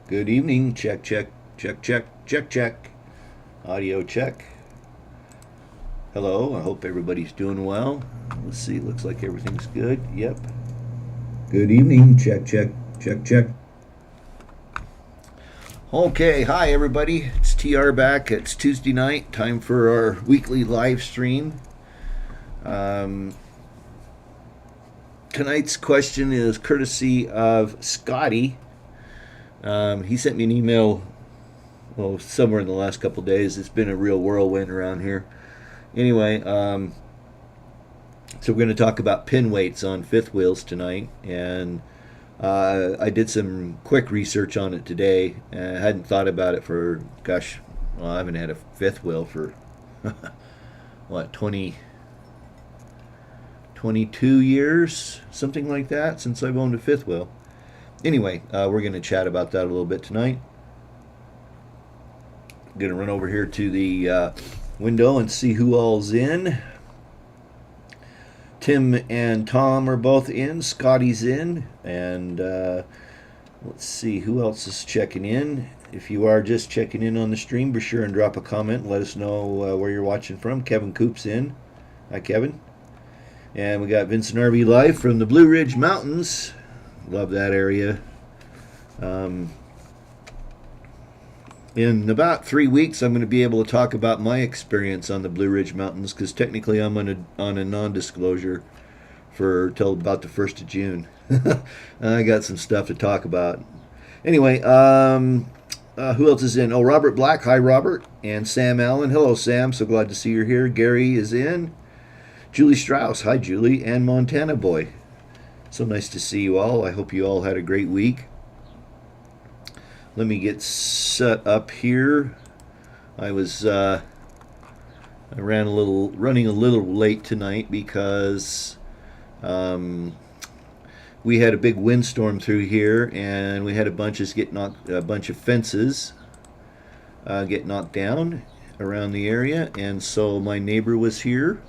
Good evening. Check, check, check, check, check, check. Audio check. Hello. I hope everybody's doing well. Let's see. Looks like everything's good. Yep. Good evening. Check, check, check, check. Okay. Hi, everybody. It's TR back. It's Tuesday night. Time for our weekly live stream. Tonight's question is courtesy of Scotty. He sent me an email, somewhere in the last couple of days. It's been a real whirlwind around here. Anyway, so we're going to talk about pin weights on fifth wheels tonight. And I did some quick research on it today. I hadn't thought about it for, I haven't had a fifth wheel for, 22 years, something like that, since I've owned a fifth wheel. Anyway, we're going to chat about that a little bit tonight. I'm going to run over here to the window and see who all's in. Tim and Tom are both in. Scotty's in. And let's see who else is checking in. If you are just checking in on the stream, be sure and drop a comment and let us know where you're watching from. Kevin Coop's in. Hi, Kevin. And we got Vincent RV live from the Blue Ridge Mountains. Love that area. In about 3 weeks, I'm going to be able to talk about my experience on the Blue Ridge Mountains, because technically I'm on a non-disclosure for till about the 1st of June. I got some stuff to talk about. Anyway, who else is in? Oh, Robert Black. Hi, Robert. And Sam Allen. Hello, Sam. So glad to see you're here. Gary is in. Julie Strauss. Hi, Julie. And Montana Boy. So nice to see you all. I hope you all had a great week. Let me get set up here. I was running a little late tonight because we had a big windstorm through here, and we had a bunch of fences get knocked down around the area, and so my neighbor was here.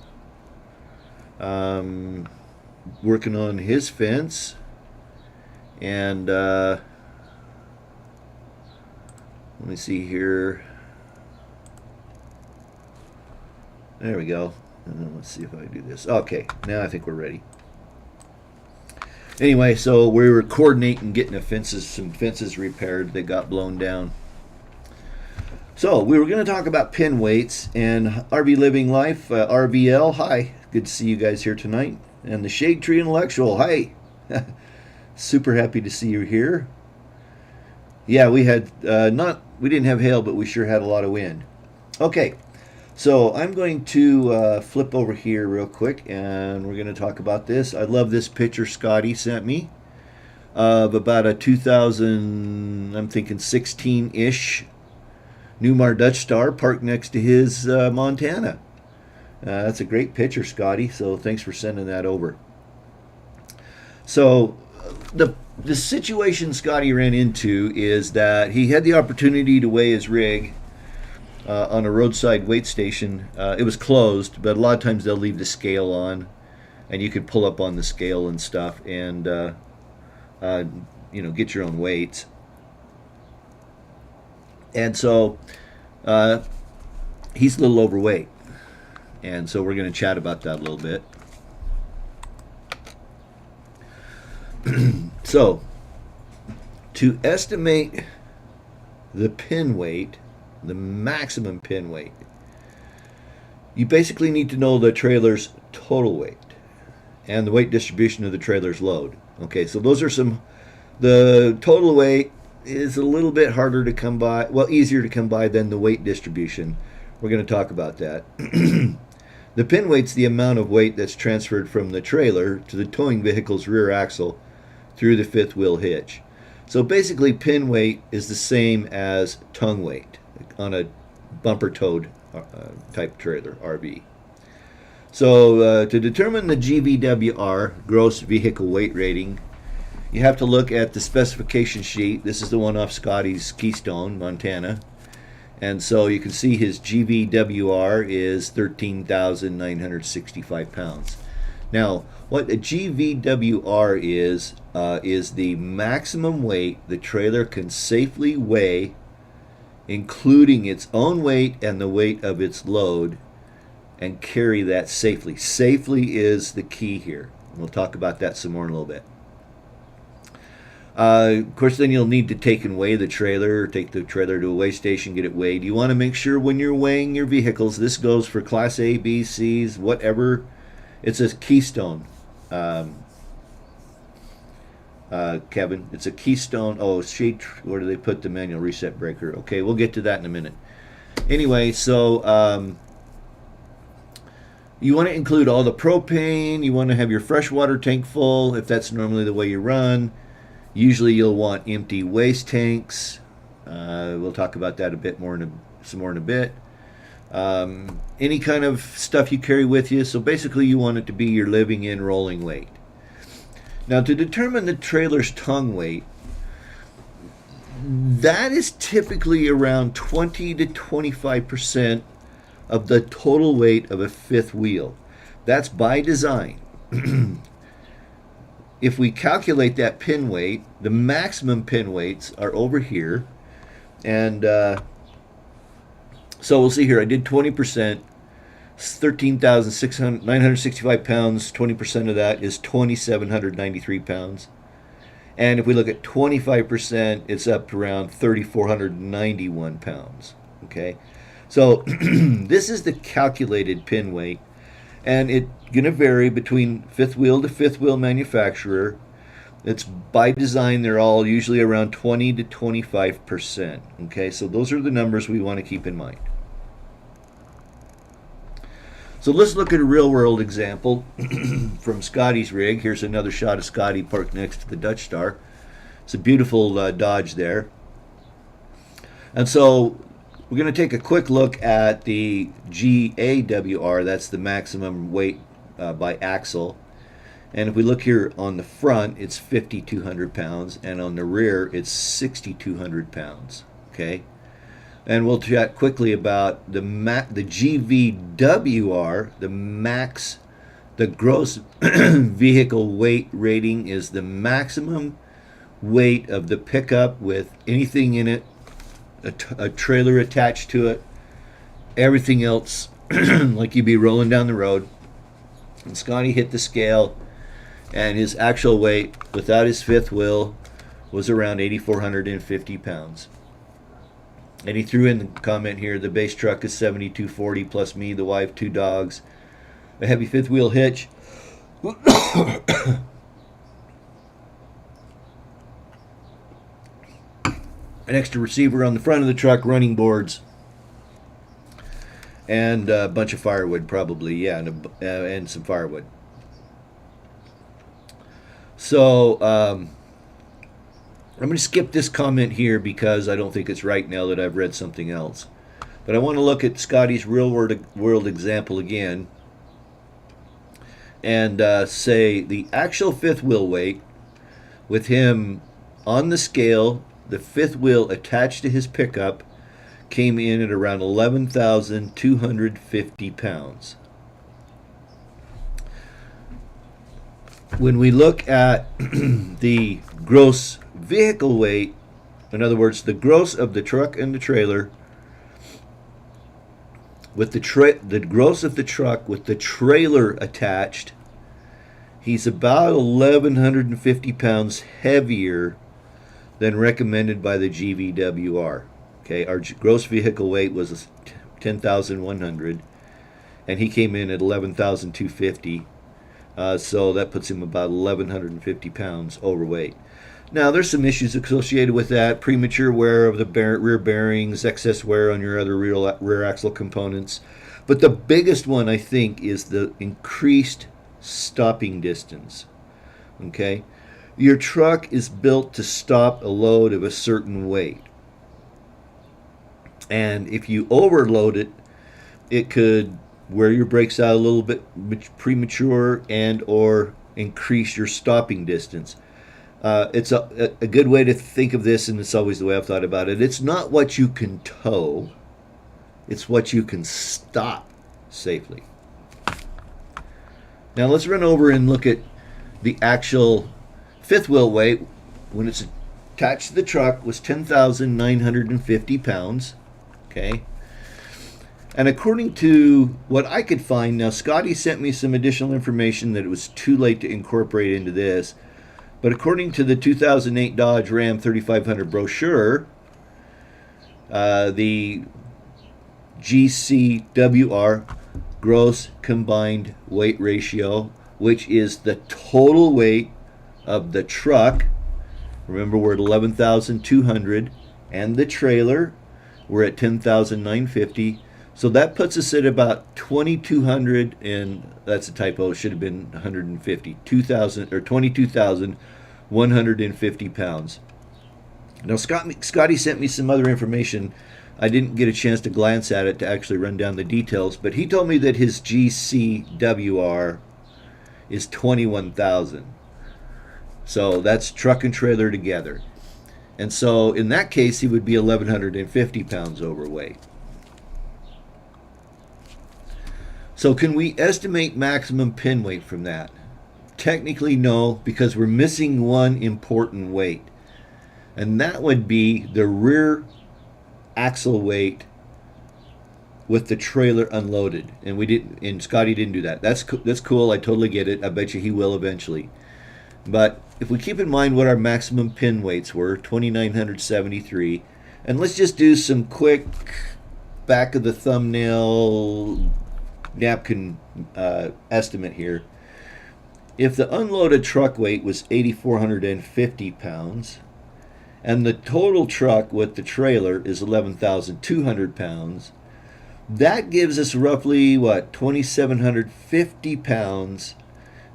Working on his fence, and let me see here. There we go. Let's see if I do this. Okay, now I think we're ready. Anyway, so we were coordinating getting some fences repaired that got blown down. So we were going to talk about pin weights and RV Living Life, RVL. Hi, good to see you guys here tonight. And the Shade Tree Intellectual, hi. Super happy to see you here. Yeah, we had we didn't have hail, but we sure had a lot of wind. Okay, so I'm going to flip over here real quick, and we're going to talk about this. I love this picture Scotty sent me of about a 2000, I'm thinking 16-ish Newmar Dutch Star parked next to his Montana. That's a great picture, Scotty, so thanks for sending that over. So the situation Scotty ran into is that he had the opportunity to weigh his rig on a roadside weight station. It was closed, but a lot of times they'll leave the scale on, and you could pull up on the scale and stuff and get your own weights. And so he's a little overweight. And so we're going to chat about that a little bit. So, to estimate the pin weight, the maximum pin weight, you basically need to know the trailer's total weight and the weight distribution of the trailer's load. Okay, so those are the total weight is a little bit harder to come by, easier to come by than the weight distribution. We're going to talk about that. The pin weight's the amount of weight that's transferred from the trailer to the towing vehicle's rear axle through the fifth wheel hitch. So basically, pin weight is the same as tongue weight on a bumper towed type trailer, RV. So to determine the GVWR, gross vehicle weight rating, you have to look at the specification sheet. This is the one off Scotty's Keystone, Montana. And so you can see his GVWR is 13,965 pounds. Now, what a GVWR is the maximum weight the trailer can safely weigh, including its own weight and the weight of its load, and carry that safely. Safely is the key here. We'll talk about that some more in a little bit. Of course, then you'll need to take and weigh the trailer, or take the trailer to a weigh station, get it weighed. You want to make sure when you're weighing your vehicles, this goes for Class A, B, C's, whatever. It's a Keystone, Kevin. It's a Keystone. Oh, shade. Where do they put the manual reset breaker? Okay, we'll get to that in a minute. Anyway, so you want to include all the propane. You want to have your freshwater tank full if that's normally the way you run. Usually you'll want empty waste tanks. We'll talk about that a bit more some more in a bit. Any kind of stuff you carry with you. So basically you want it to be your living in rolling weight. Now, to determine the trailer's tongue weight, that is typically around 20 to 25% of the total weight of a fifth wheel. That's by design. If we calculate that pin weight, the maximum pin weights are over here. And so we'll see here, I did 20%, 13,965 pounds. 20% of that is 2,793 pounds. And if we look at 25%, it's up to around 3,491 pounds. Okay, so this is the calculated pin weight. And it's going to vary between fifth wheel to fifth wheel manufacturer. It's by design, they're all usually around 20 to 25%. Okay, so those are the numbers we want to keep in mind. So let's look at a real world example from Scottys rig. Here's another shot of Scotty parked next to the Dutch Star. It's a beautiful Dodge there. And so we're going to take a quick look at the GAWR. That's the maximum weight by axle. And if we look here on the front, it's 5,200 pounds. And on the rear, it's 6,200 pounds. Okay. And we'll chat quickly about the GVWR, the gross vehicle weight rating is the maximum weight of the pickup with anything in it, a trailer attached to it, everything else, like you'd be rolling down the road. And Scotty hit the scale, and his actual weight without his fifth wheel was around 8,450 pounds. And he threw in the comment here, the base truck is 7,240 plus me, the wife, 2 dogs, a heavy fifth wheel hitch. An extra receiver on the front of the truck, running boards, and a bunch of firewood, probably, yeah, and some firewood. So I'm going to skip this comment here because I don't think it's right now that I've read something else. But I want to look at Scotty's real world example again and say the actual fifth wheel weight with him on the scale, the fifth wheel attached to his pickup, came in at around 11,250 pounds. When we look at the gross vehicle weight, in other words, the gross of the truck and the trailer, with the gross of the truck with the trailer attached, he's about 1,150 pounds heavier than recommended by the GVWR. Okay, our gross vehicle weight was 10,100, and he came in at 11,250. So that puts him about 1,150 pounds overweight. Now, there's some issues associated with that: premature wear of the rear bearings, excess wear on your other rear axle components. But the biggest one, I think, is the increased stopping distance. Okay, your truck is built to stop a load of a certain weight. And if you overload it, it could wear your brakes out a little bit premature and or increase your stopping distance. It's a good way to think of this, and it's always the way I've thought about it. It's not what you can tow, it's what you can stop safely. Now let's run over and look at the actual fifth wheel weight when it's attached to the truck was 10,950 pounds. Okay. And according to what I could find, now Scotty sent me some additional information that it was too late to incorporate into this, but according to the 2008 Dodge Ram 3500 brochure, the GCWR, gross combined weight ratio, which is the total weight of the truck. Remember, we're at 11,200, and the trailer, we're at 10,950. So that puts us at about 2,200, and that's a typo. It should have been 150. 2,000 or 22,150 pounds. Now, Scotty sent me some other information. I didn't get a chance to glance at it to actually run down the details, but he told me that his GCWR is 21,000. So that's truck and trailer together. And so in that case, he would be 1,150 pounds overweight. So can we estimate maximum pin weight from that? Technically, no, because we're missing one important weight. And that would be the rear axle weight with the trailer unloaded. And we didn't, and Scotty didn't do that. That's cool. I totally get it. I bet you he will eventually. But if we keep in mind what our maximum pin weights were, 2,973, and let's just do some quick back of the thumbnail napkin estimate here. If the unloaded truck weight was 8,450 pounds, and the total truck with the trailer is 11,200 pounds, that gives us roughly, what, 2,750 pounds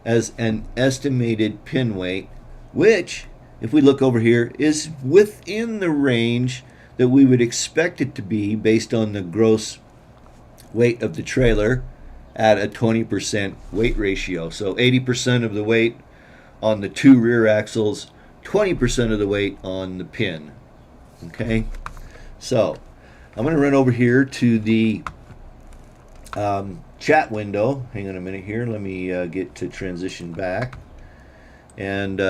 as an estimated pin weight, which, if we look over here, is within the range that we would expect it to be based on the gross weight of the trailer at a 20% weight ratio. So 80% of the weight on the two rear axles, 20% of the weight on the pin. Okay, so I'm going to run over here to the chat window. Hang on a minute here. Let me get to transition back and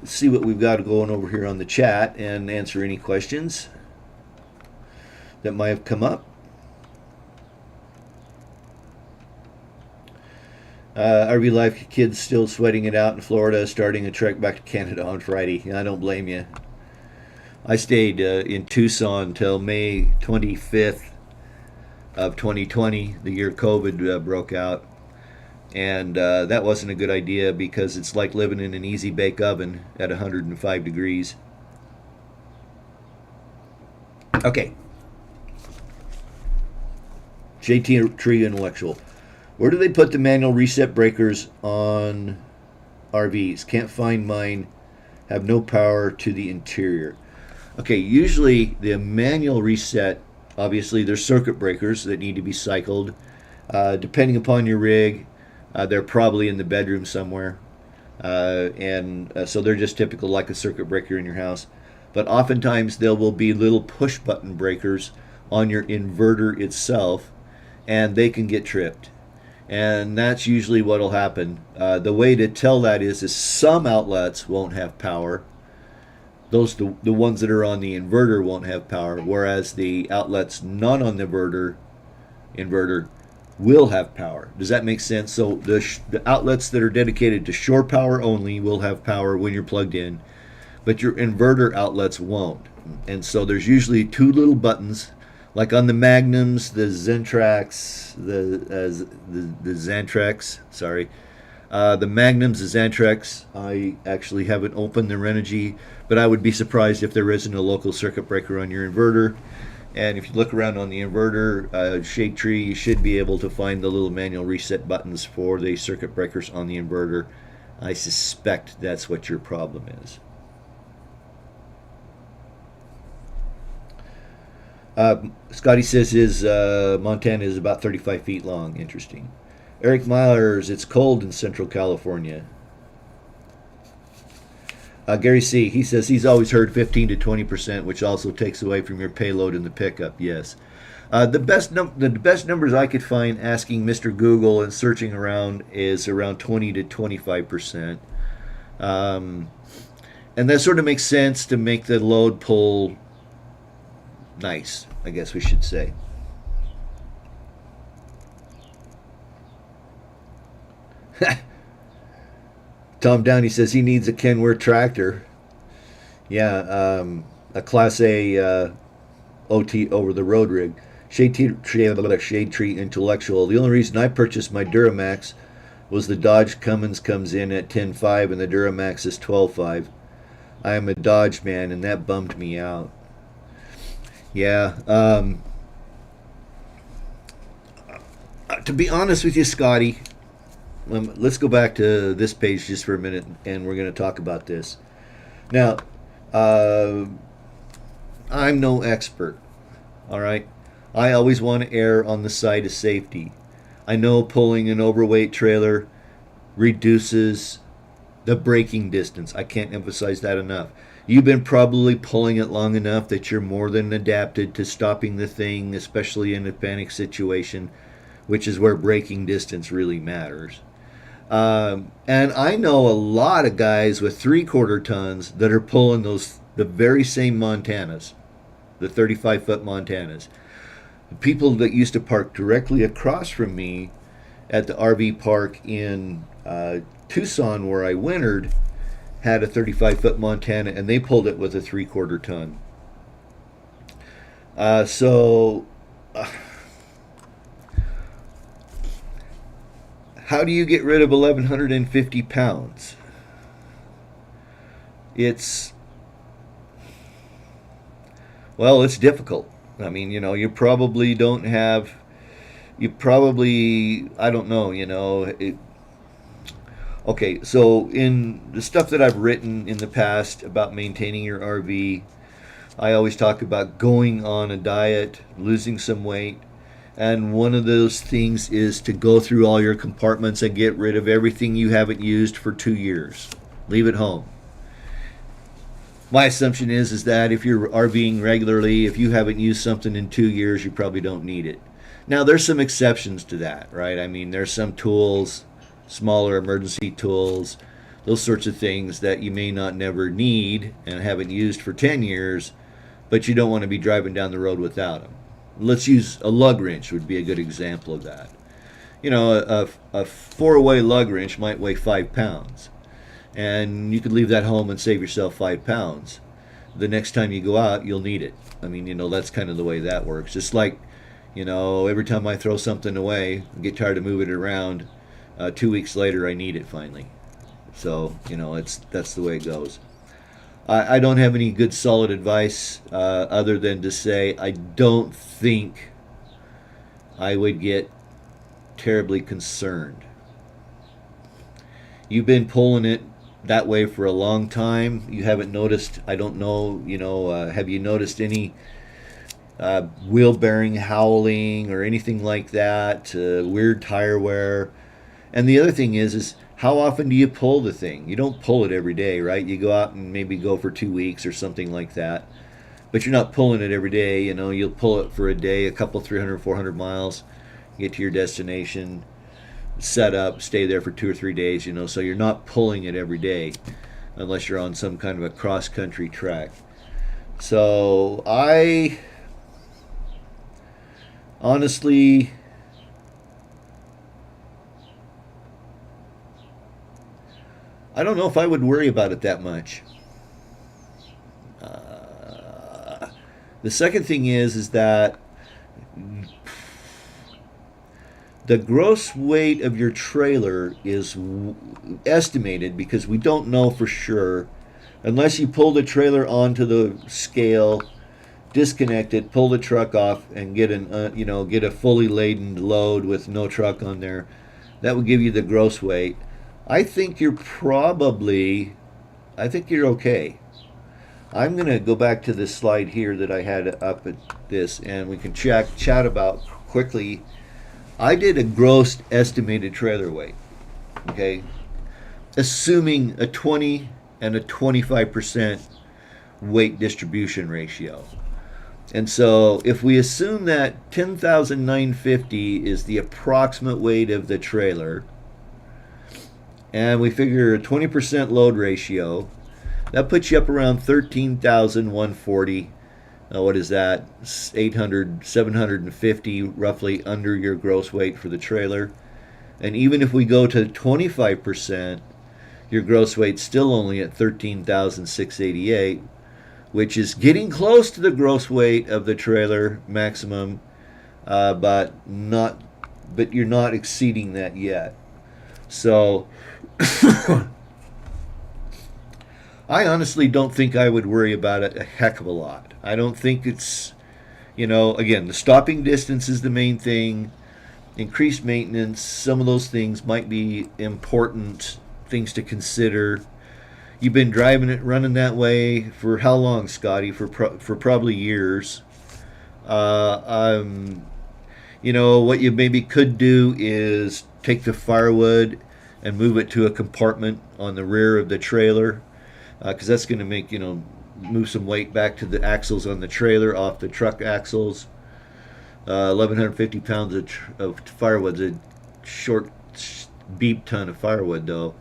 see what we've got going over here on the chat and answer any questions that might have come up. RV Life kids still sweating it out in Florida, starting a trek back to Canada on Friday. I don't blame you. I stayed in Tucson until May 25th of 2020, the year COVID broke out. And that wasn't a good idea because it's like living in an easy bake oven at 105 degrees. Okay. JT Tree Intellectual. Where do they put the manual reset breakers on RVs? Can't find mine. Have no power to the interior. Okay, usually the manual reset, obviously there's circuit breakers that need to be cycled. Depending upon your rig, they're probably in the bedroom somewhere. So they're just typical like a circuit breaker in your house. But oftentimes there will be little push button breakers on your inverter itself, and they can get tripped. And that's usually what will happen. The way to tell that is some outlets won't have power. The ones that are on the inverter won't have power, whereas the outlets not on the inverter will have power. Does that make sense? So the outlets that are dedicated to shore power only will have power when you're plugged in, but your inverter outlets won't. And so there's usually two little buttons, like on the Magnums, the Zentrax, the Xantrex, sorry. The Magnums, the Xantrex, I actually haven't opened the Renogy, but I would be surprised if there isn't a local circuit breaker on your inverter. And if you look around on the inverter, Shade Tree, you should be able to find the little manual reset buttons for the circuit breakers on the inverter. I suspect that's what your problem is. Scotty says his Montana is about 35 feet long. Interesting. Eric Myers, it's cold in Central California. Gary C., he says he's always heard 15 to 20%, which also takes away from your payload in the pickup. Yes. The best numbers I could find asking Mr. Google and searching around is around 20 to 25%. Um, and that sort of makes sense to make the load pull nice, I guess we should say. Tom Downey says he needs a Kenworth tractor. Yeah, a Class A OT over the road rig. Shade Tree Intellectual. The only reason I purchased my Duramax was the Dodge Cummins comes in at 10.5 and the Duramax is 12.5. I am a Dodge man and that bummed me out. Yeah. To be honest with you, Scotty, let's go back to this page just for a minute and we're going to talk about this. Now, I'm no expert, all right? I always want to err on the side of safety. I know pulling an overweight trailer reduces the braking distance. I can't emphasize that enough. You've been probably pulling it long enough that you're more than adapted to stopping the thing, especially in a panic situation, which is where braking distance really matters. And I know a lot of guys with 3/4 tons that are pulling the very same Montanas, the 35-foot Montanas. The people that used to park directly across from me at the RV park in Tucson where I wintered had a 35-foot Montana and they pulled it with a 3/4 ton. How do you get rid of 1,150 pounds? It's difficult. I mean, you probably don't have, I don't know, okay, so in the stuff that I've written in the past about maintaining your RV, I always talk about going on a diet, losing some weight, and one of those things is to go through all your compartments and get rid of everything you haven't used for 2 years. Leave it home. My assumption is that if you're RVing regularly, if you haven't used something in 2 years, you probably don't need it. Now, there's some exceptions to that, right? I mean, there's some tools, smaller emergency tools, those sorts of things that you may not never need and haven't used for 10 years, but you don't want to be driving down the road without them. Let's use a lug wrench would be a good example of that. A 4-way lug wrench might weigh 5 pounds. And you could leave that home and save yourself 5 pounds. The next time you go out, you'll need it. I mean, that's kind of the way that works. Just like, every time I throw something away, I get tired of moving it around, 2 weeks later I need it finally. So, that's the way it goes. I don't have any good solid advice other than to say I don't think I would get terribly concerned. You've been pulling it that way for a long time. You haven't noticed, I don't know, have you noticed any wheel bearing howling or anything like that, weird tire wear? And the other thing is how often do you pull the thing? You don't pull it every day, right? You go out and maybe go for 2 weeks or something like that. But you're not pulling it every day. You'll pull it for a day, a couple 300, 400 miles, get to your destination, set up, stay there for 2 or 3 days, so you're not pulling it every day unless you're on some kind of a cross-country track. So I honestly, I don't know if I would worry about it that much. The second thing is that the gross weight of your trailer is estimated, because we don't know for sure unless you pull the trailer onto the scale, disconnect it, pull the truck off, and get a fully laden load with no truck on there. That would give you the gross weight. I think you're okay. I'm going to go back to this slide here that I had up at this, and we can chat about quickly. I did a gross estimated trailer weight, okay, assuming a 20 and a 25% weight distribution ratio. And so if we assume that 10,950 is the approximate weight of the trailer, and we figure a 20% load ratio, that puts you up around 13,140. What is that? 800, 750 roughly under your gross weight for the trailer. And even if we go to 25%, your gross weight's still only at 13,688, which is getting close to the gross weight of the trailer maximum, but you're not exceeding that yet. So I honestly don't think I would worry about it a heck of a lot. I don't think it's, again, the stopping distance is the main thing. Increased maintenance, some of those things might be important things to consider. You've been driving it, running that way for how long, Scotty? For probably years. What you maybe could do is take the firewood and move it to a compartment on the rear of the trailer, because that's going to make, move some weight back to the axles on the trailer off the truck axles. 1,150 pounds of firewood's a short beep ton of firewood, though.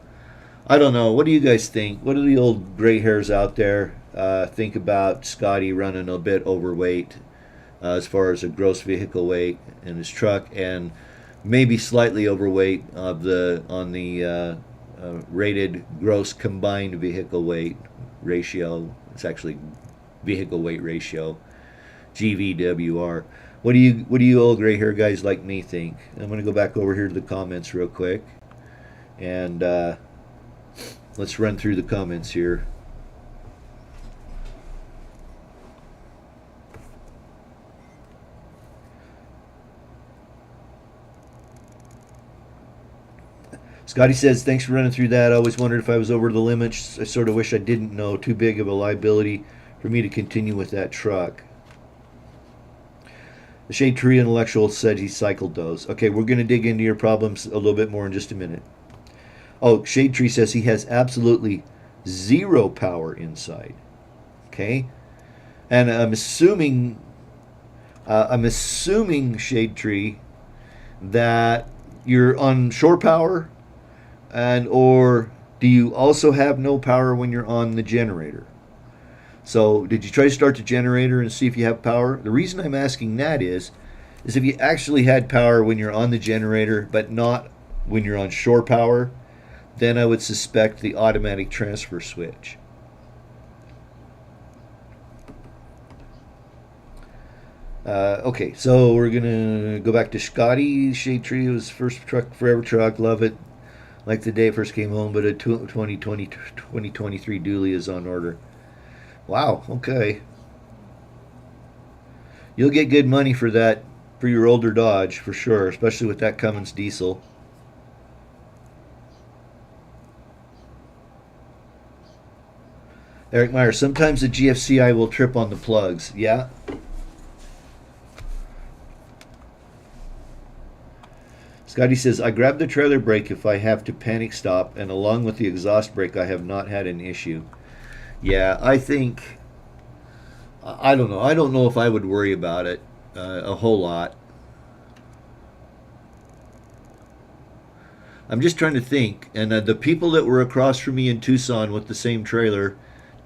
I don't know. What do you guys think? What do the old gray hairs out there think about Scotty running a bit overweight as far as a gross vehicle weight in his truck, and maybe slightly overweight on the rated gross combined vehicle weight ratio? It's actually vehicle weight ratio, GVWR. What do you old gray hair guys like me think? I'm going to go back over here to the comments real quick, and let's run through the comments here. Scotty says, thanks for running through that. I always wondered if I was over the limits. I sort of wish I didn't know. Too big of a liability for me to continue with that truck. The Shade Tree Intellectual said he cycled those. Okay, we're going to dig into your problems a little bit more in just a minute. Oh, Shade Tree says he has absolutely zero power inside. Okay? And I'm assuming, Shade Tree, that you're on shore power, and or do you also have no power when you're on the generator? So did you try to start the generator and see if you have power? The reason I'm asking that is if you actually had power when you're on the generator but not when you're on shore power, then I would suspect the automatic transfer switch. Okay, so we're gonna go back to Scotty. Shade Tree was first truck, forever truck, love it. Like the day it first came home, but a 2023 dually is on order. Wow, okay. You'll get good money for that, for your older Dodge, for sure, especially with that Cummins diesel. Eric Meyer, sometimes the GFCI will trip on the plugs. Yeah? Scotty says, I grab the trailer brake if I have to panic stop, and along with the exhaust brake, I have not had an issue. Yeah, I think, I don't know. I don't know if I would worry about it a whole lot. I'm just trying to think, and the people that were across from me in Tucson with the same trailer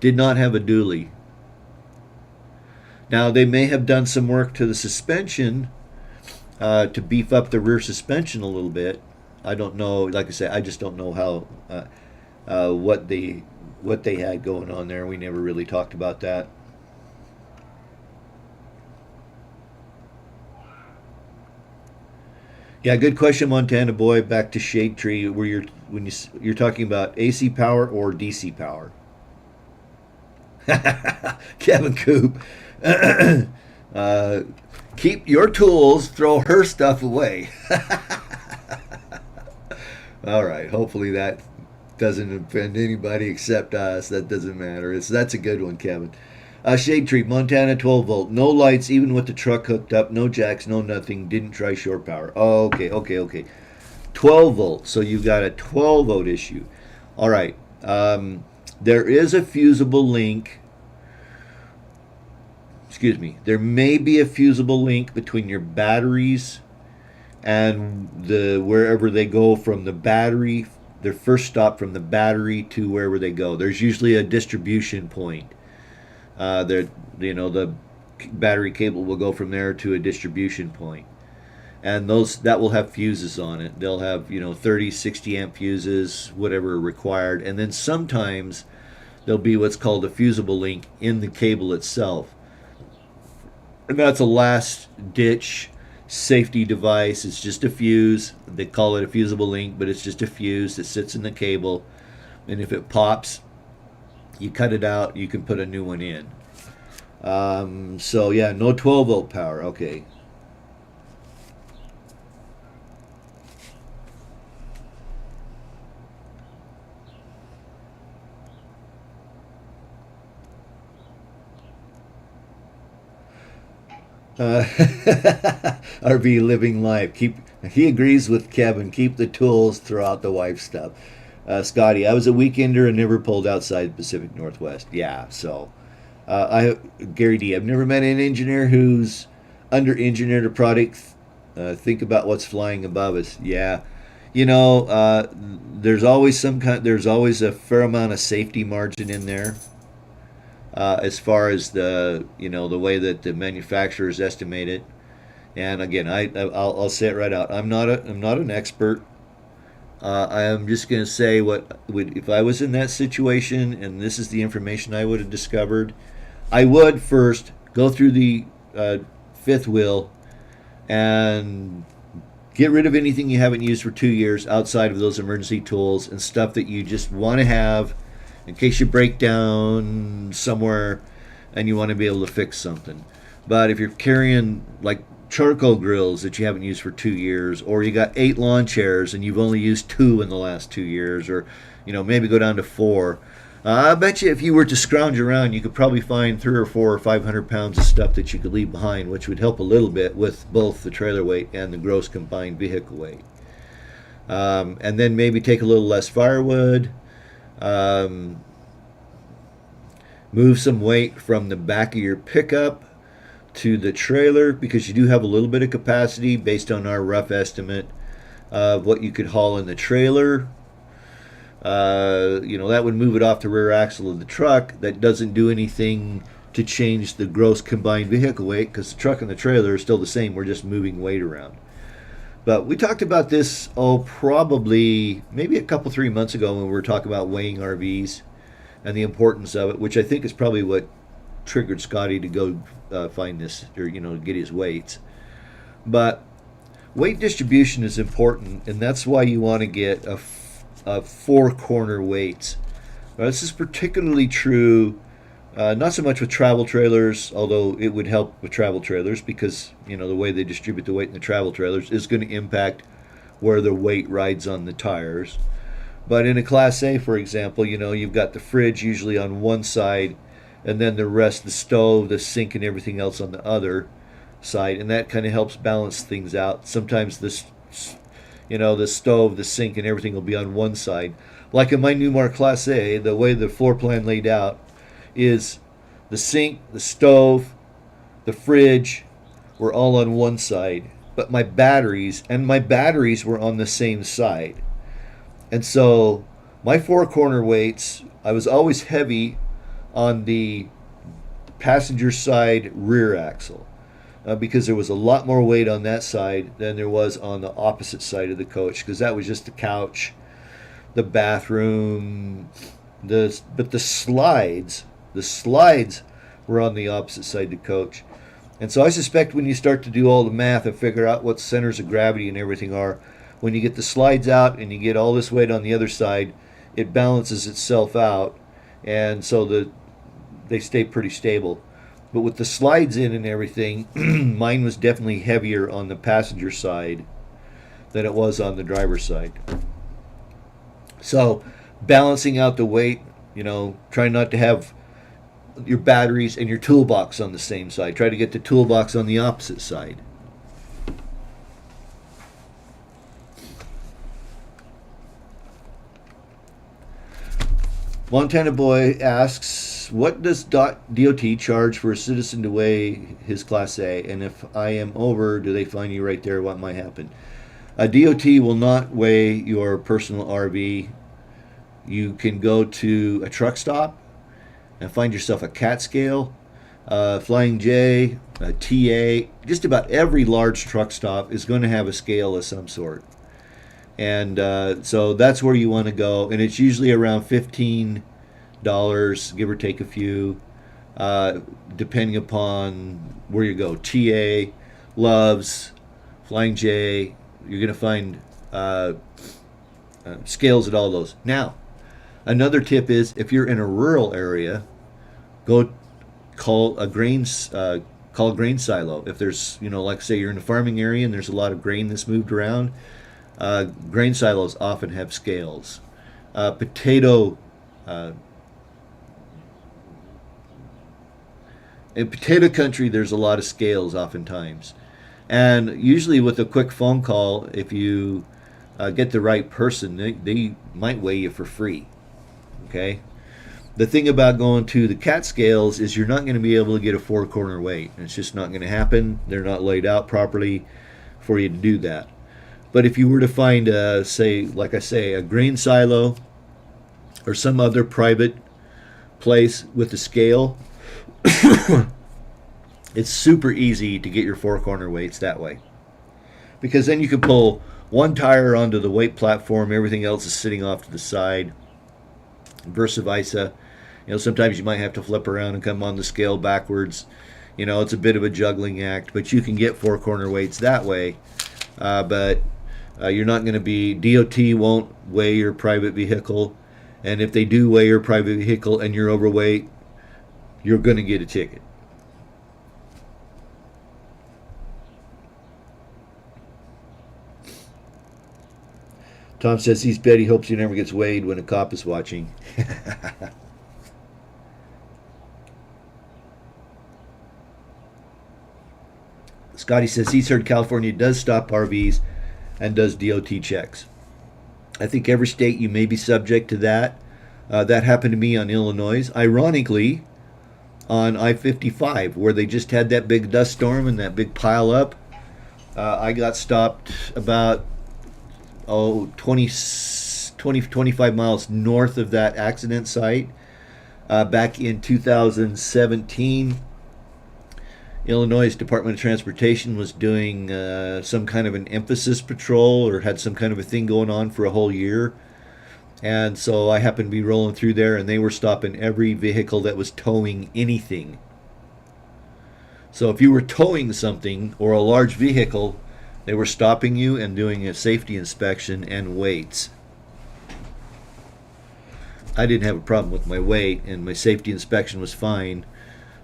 did not have a dually. Now, they may have done some work to the suspension to beef up the rear suspension a little bit. I don't know. Like I say, I just don't know how what they had going on there. We never really talked about that. Yeah, good question, Montana boy. Back to Shade Tree, where you're talking about AC power or DC power. Kevin Coop. Keep your tools, throw her stuff away. All right, hopefully that doesn't offend anybody except us. That doesn't matter. That's a good one, Kevin. Shade Tree, Montana 12 volt. No lights, even with the truck hooked up. No jacks, no nothing. Didn't try shore power. Oh, okay. 12 volts. So you've got a 12 volt issue. All right. There is a fusible link. excuse me, there may be a fusible link between your batteries and wherever they go from the battery, their first stop from the battery to wherever they go. There's usually a distribution point. The battery cable will go from there to a distribution point, and that will have fuses on it. They'll have 30, 60 amp fuses, whatever required, and then sometimes there'll be what's called a fusible link in the cable itself, and that's a last ditch safety device. It's just a fuse. They call it a fusible link, but it's just a fuse that sits in the cable, and if it pops, you cut it out, you can put a new one in. So yeah, no 12 volt power. Okay. RV living life. He agrees with Kevin. Keep the tools, throw out the wife stuff. Scotty, I was a weekender and never pulled outside the Pacific Northwest. Yeah, so Gary D. I've never met an engineer who's under-engineered a product. Think about what's flying above us. Yeah, there's always a fair amount of safety margin in there. As far as the way that the manufacturers estimate it, and again, I'll say it right out. I'm not an expert. I am just going to say if I was in that situation and this is the information I would have discovered, I would first go through the fifth wheel and get rid of anything you haven't used for 2 years outside of those emergency tools and stuff that you just want to have in case you break down somewhere and you want to be able to fix something. But if you're carrying like charcoal grills that you haven't used for 2 years, or you got 8 lawn chairs and you've only used 2 in the last 2 years, or maybe go down to 4, I bet you if you were to scrounge around, you could probably find 3 or 4 or 500 pounds of stuff that you could leave behind, which would help a little bit with both the trailer weight and the gross combined vehicle weight. And then maybe take a little less firewood. Move some weight from the back of your pickup to the trailer, because you do have a little bit of capacity based on our rough estimate of what you could haul in the trailer. That would move it off the rear axle of the truck. That doesn't do anything to change the gross combined vehicle weight, because the truck and the trailer are still the same. We're just moving weight around. But we talked about this, probably maybe a couple, 3 months ago when we were talking about weighing RVs and the importance of it, which I think is probably what triggered Scotty to go find this, or get his weights. But weight distribution is important, and that's why you want to get a 4-corner weights. Now, this is particularly true, not so much with travel trailers, although it would help with travel trailers, because the way they distribute the weight in the travel trailers is going to impact where the weight rides on the tires. But in a Class A, for example, you've got the fridge usually on one side, and then the rest, the stove, the sink, and everything else on the other side, and that kind of helps balance things out. Sometimes the stove, the sink, and everything will be on one side. Like in my Newmar Class A, the way the floor plan laid out is the sink, the stove, the fridge were all on one side, but my batteries were on the same side. And so my 4-corner weights, I was always heavy on the passenger side rear axle, because there was a lot more weight on that side than there was on the opposite side of the coach, because that was just the couch, the bathroom, but the slides were on the opposite side of the coach. And so I suspect when you start to do all the math and figure out what centers of gravity and everything are, when you get the slides out and you get all this weight on the other side, it balances itself out, and so they stay pretty stable. But with the slides in and everything, mine was definitely heavier on the passenger side than it was on the driver's side. So balancing out the weight, try not to have your batteries and your toolbox on the same side. Try to get the toolbox on the opposite side. Montana boy asks, what does DOT charge for a citizen to weigh his Class A? And if I am over, do they fine you right there? What might happen? A DOT will not weigh your personal RV. You can go to a truck stop and find yourself a CAT scale, Flying J, a TA. Just about every large truck stop is going to have a scale of some sort. And so that's where you want to go. And it's usually around $15, give or take a few, depending upon where you go. TA, Loves, Flying J, you're going to find scales at all those. Now, another tip is if you're in a rural area, go call a grain silo. If there's, like say you're in a farming area and there's a lot of grain that's moved around, grain silos often have scales. In potato country, there's a lot of scales oftentimes. And usually with a quick phone call, if you get the right person, they might weigh you for free. Okay? The thing about going to the CAT scales is you're not going to be able to get a four-corner weight. It's just not going to happen. They're not laid out properly for you to do that. But if you were to find, say, like I say, a grain silo or some other private place with a scale, it's super easy to get your four-corner weights that way. Because then you can pull one tire onto the weight platform, everything else is sitting off to the side, versa versa. Sometimes you might have to flip around and come on the scale backwards. It's a bit of a juggling act, but you can get four-corner weights that way. But you're not going to be, DOT won't weigh your private vehicle, and if they do weigh your private vehicle and you're overweight, you're going to get a ticket. Tom says he's bet he hopes he never gets weighed when a cop is watching. Scotty says he's heard California does stop RVs and does DOT checks. I think every state you may be subject to that. That happened to me on Illinois. Ironically, on I-55, where they just had that big dust storm and that big pile up, I got stopped about 25 miles north of that accident site. Back in 2017, Illinois Department of Transportation was doing some kind of an emphasis patrol or had some kind of a thing going on for a whole year. And so I happened to be rolling through there, and they were stopping every vehicle that was towing anything. So if you were towing something or a large vehicle, they were stopping you and doing a safety inspection and weights. I didn't have a problem with my weight, and my safety inspection was fine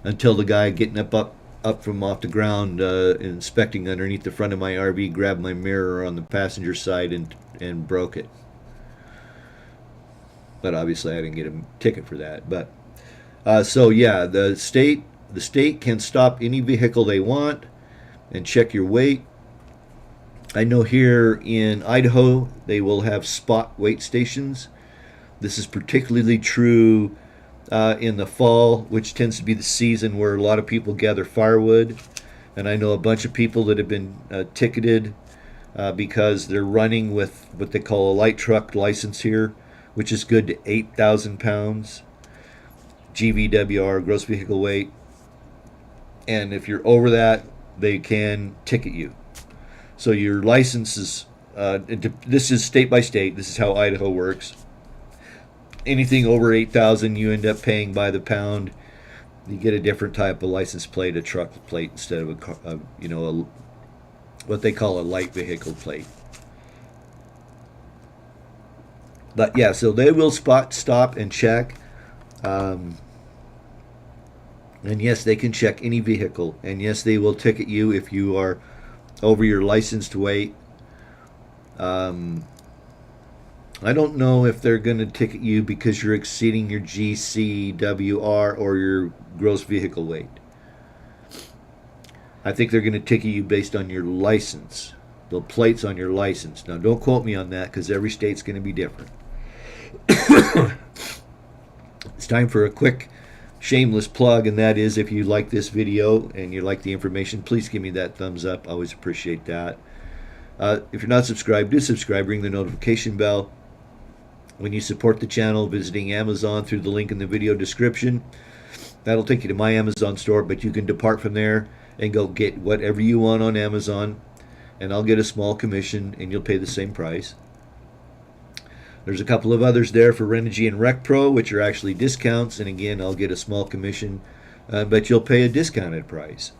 until the guy getting up from off the ground inspecting underneath the front of my RV grabbed my mirror on the passenger side and broke it. But obviously I didn't get a ticket for that. But so yeah, the state can stop any vehicle they want and check your weight. I know here in Idaho they will have spot weight stations. This is particularly true in the fall, which tends to be the season where a lot of people gather firewood. And I know a bunch of people that have been ticketed because they're running with what they call a light truck license here, which is good to 8,000 pounds, GVWR, gross vehicle weight. And if you're over that, they can ticket you. So your license is, this is state by state, this is how Idaho works. Anything over 8,000, you end up paying by the pound. You get a different type of license plate, a truck plate, instead of what they call a light vehicle plate. But yeah, so they will stop, and check. And yes, they can check any vehicle. And yes, they will ticket you if you are over your licensed weight. I don't know if they're going to ticket you because you're exceeding your GCWR or your gross vehicle weight. I think they're going to ticket you based on your license, the plates on your license. Now, don't quote me on that because every state's going to be different. time for a quick shameless plug, and that is, if you like this video and you like the information, please give me that thumbs up. I always appreciate that. If you're not subscribed, do subscribe, ring the notification bell. When you support the channel visiting Amazon through the link in the video description, that'll take you to my Amazon store, but you can depart from there and go get whatever you want on Amazon, and I'll get a small commission and you'll pay the same price. There's a couple of others there for Renogy and Rec Pro, which are actually discounts, and again, I'll get a small commission, but you'll pay a discounted price.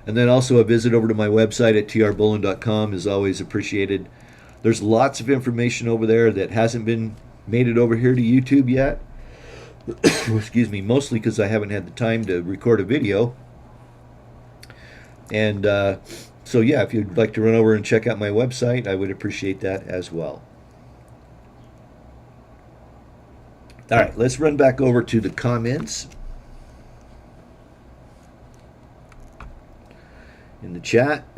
And then also a visit over to my website at trbullen.com is always appreciated. There's lots of information over there that hasn't been made it over here to YouTube yet. Excuse me, mostly because I haven't had the time to record a video. And so yeah, if you'd like to run over and check out my website, I would appreciate that as well. All right, let's run back over to the comments in the chat.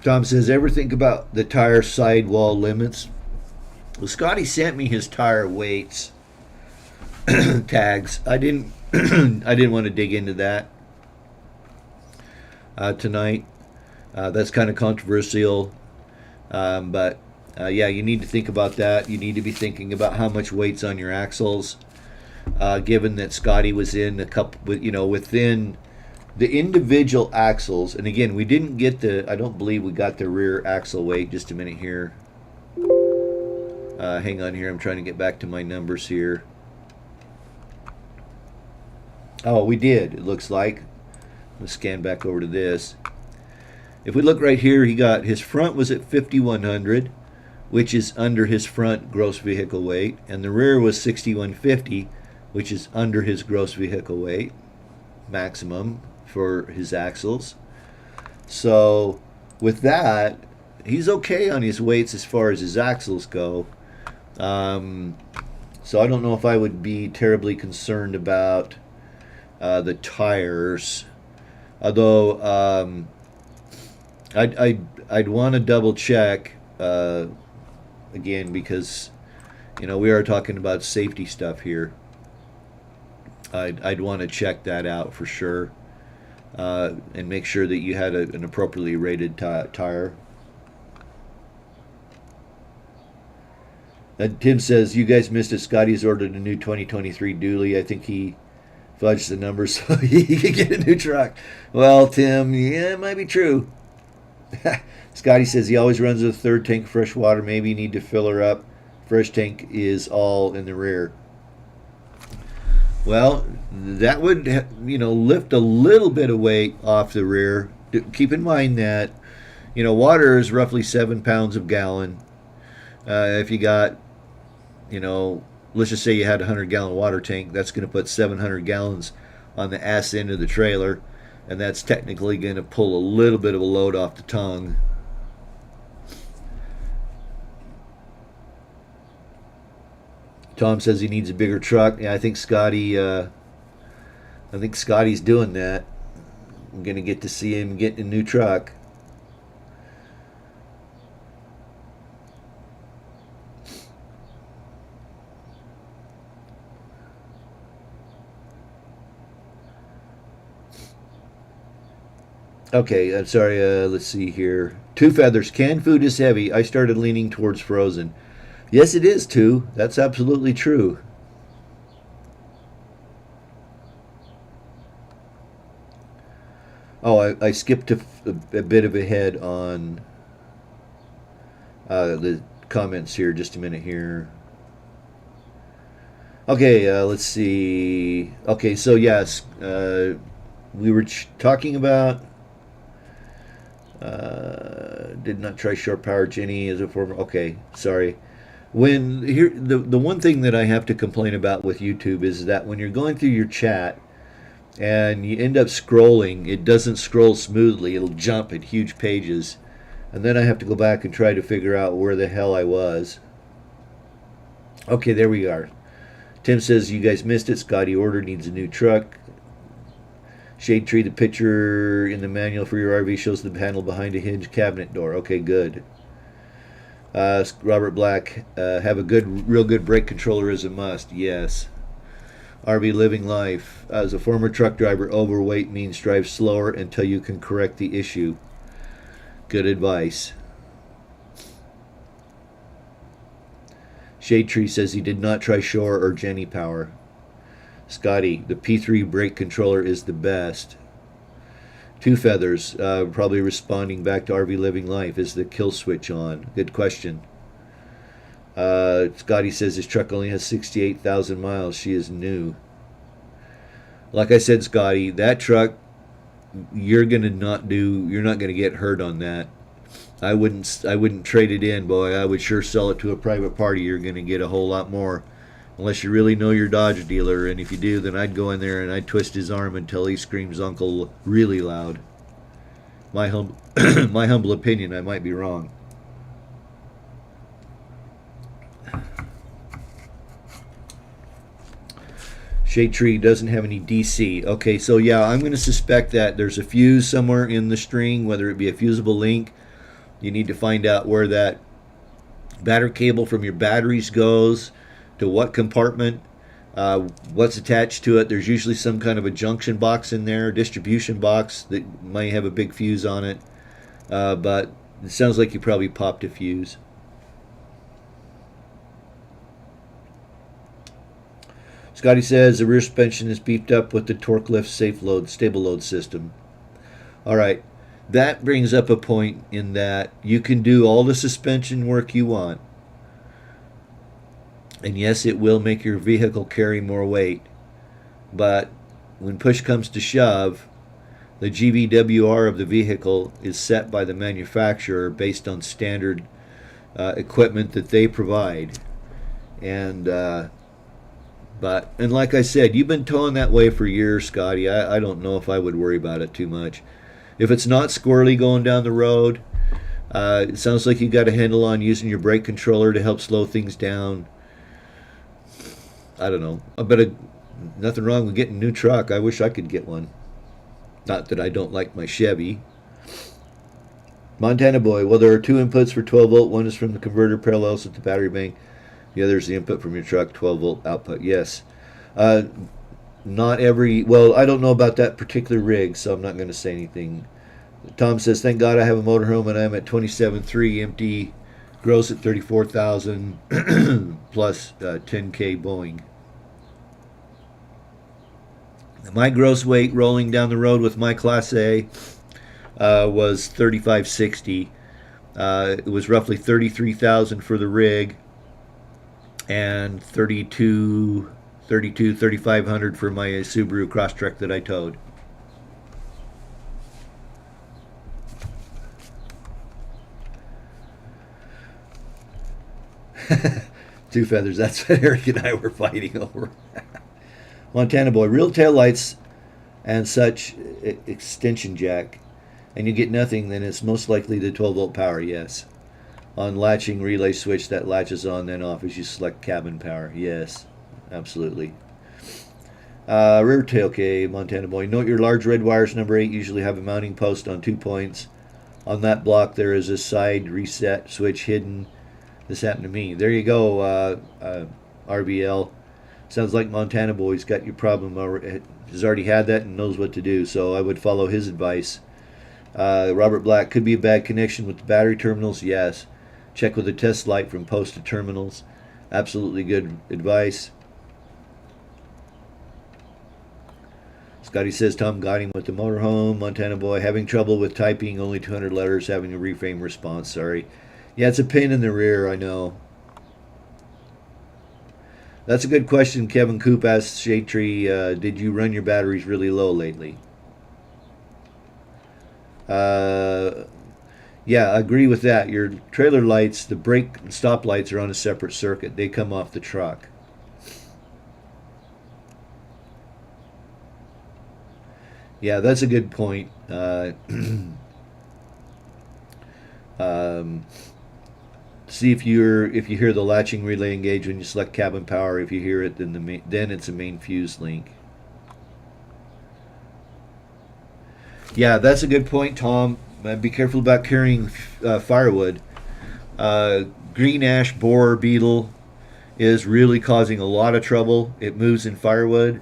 Tom says, ever think about the tire sidewall limits? Well, Scotty sent me his tire weights tags. I didn't want to dig into that tonight. That's kind of controversial, but yeah, you need to think about that. You need to be thinking about how much weight's on your axles. Given that Scotty was in a couple, within the individual axles, and again, we didn't get I don't believe we got the rear axle weight. Just a minute here. Hang on here. I'm trying to get back to my numbers here. Oh, we did. It looks like. Let's scan back over to this. If we look right here, he got his front was at 5,100, which is under his front gross vehicle weight, and the rear was 6,150, which is under his gross vehicle weight maximum for his axles. So with that, he's okay on his weights as far as his axles go. So I don't know if I would be terribly concerned about the tires, although I'd want to double check again, because we are talking about safety stuff here. I'd want to check that out for sure, and make sure that you had an appropriately rated tire. Tim says, you guys missed it. Scotty's ordered a new 2023 dually. I think he fudged the numbers so he could get a new truck. Well, Tim, yeah, it might be true. Scotty says he always runs with a third tank of fresh water. Maybe you need to fill her up. Fresh tank is all in the rear. Well, that would, lift a little bit of weight off the rear. Keep in mind that, water is roughly 7 pounds a gallon. If you got, let's just say you had a 100-gallon water tank, that's going to put 700 gallons on the ass end of the trailer, and that's technically going to pull a little bit of a load off the tongue. Tom says he needs a bigger truck. Yeah, I think Scotty's doing that. I'm going to get to see him get a new truck. Okay, I'm sorry. Let's see here. Two Feathers. Canned food is heavy. I started leaning towards frozen. Yes, it is, too. That's absolutely true. Oh, I skipped a bit of ahead on the comments here. Just a minute here. Okay, let's see. Okay, so yes, we were talking about... did not try short power Jenny as a former. Okay, sorry. When here, the one thing that I have to complain about with YouTube is that when you're going through your chat and you end up scrolling, it doesn't scroll smoothly. It'll jump at huge pages, and then I have to go back and try to figure out where the hell I was. Okay, there we are. Tim says you guys missed it. Scotty order needs a new truck. Shade Tree, the picture in the manual for your RV shows the panel behind a hinge cabinet door. Okay, good. Robert Black, have a real good brake controller is a must. Yes. RV Living Life. As a former truck driver, overweight means drive slower until you can correct the issue. Good advice. Shade Tree says he did not try Shore or Jenny Power. Scotty, the P3 brake controller is the best. Two Feathers, probably responding back to RV Living Life. Is the kill switch on? Good question. Scotty says his truck only has 68,000 miles. She is new. Like I said, Scotty, that truck, you're not gonna get hurt on that. I wouldn't trade it in, boy. I would sure sell it to a private party. You're gonna get a whole lot more, unless you really know your Dodge dealer. And if you do, then I'd go in there and I'd twist his arm until he screams "Uncle" really loud. My humble opinion. I might be wrong. Shade Tree doesn't have any DC. Okay, so yeah, I'm going to suspect that there's a fuse somewhere in the string, whether it be a fusible link. You need to find out where that battery cable from your batteries goes, to what compartment, what's attached to it. There's usually some kind of a junction box in there, distribution box that might have a big fuse on it. But it sounds like you probably popped a fuse. Scotty says the rear suspension is beefed up with the torque lift safe load, stable load system. All right, that brings up a point in that you can do all the suspension work you want. And yes, it will make your vehicle carry more weight. But when push comes to shove, the GVWR of the vehicle is set by the manufacturer based on standard equipment that they provide. And like I said, you've been towing that way for years, Scotty. I don't know if I would worry about it too much. If it's not squirrely going down the road, it sounds like you got a handle on using your brake controller to help slow things down. I don't know. Nothing wrong with getting a new truck. I wish I could get one. Not that I don't like my Chevy. Montana Boy. Well, there are two inputs for 12 volt. One is from the converter parallels with the battery bank. The other is the input from your truck, 12 volt output. Yes. Not every... Well, I don't know about that particular rig, so I'm not going to say anything. Tom says, thank God I have a motorhome and I'm at 27.3 empty. Gross at 34,000 plus 10K Boeing. My gross weight rolling down the road with my Class A was 3560. It was roughly 33,000 for the rig and 3,500 for my Subaru Crosstrek that I towed. Two Feathers, that's what Eric and I were fighting over. Montana Boy, real tail lights and such extension jack, and you get nothing, then it's most likely the 12 volt power, yes. On latching relay switch that latches on then off as you select cabin power, yes, absolutely. Rear tail K, Montana Boy, note your large red wires number 8 usually have a mounting post on 2 points. On that block there is a side reset switch hidden. This happened to me. There you go, RBL. Sounds like Montana Boy's got your problem, has already had that and knows what to do, so I would follow his advice. Robert Black, could be a bad connection with the battery terminals, yes. Check with a test light from post to terminals. Absolutely good advice. Scotty says Tom got him with the motorhome. Montana Boy, having trouble with typing, only 200 letters, having a reframe response, sorry. Yeah, it's a pain in the rear, I know. That's a good question. Kevin Coop asked Shade Tree, did you run your batteries really low lately? Yeah, I agree with that. Your trailer lights, the brake and stop lights are on a separate circuit. They come off the truck. Yeah, that's a good point. See if you hear the latching relay engage when you select cabin power. If you hear it, then it's a main fuse link. Yeah, that's a good point, Tom. Be careful about carrying firewood. green ash borer beetle is really causing a lot of trouble. It moves in firewood.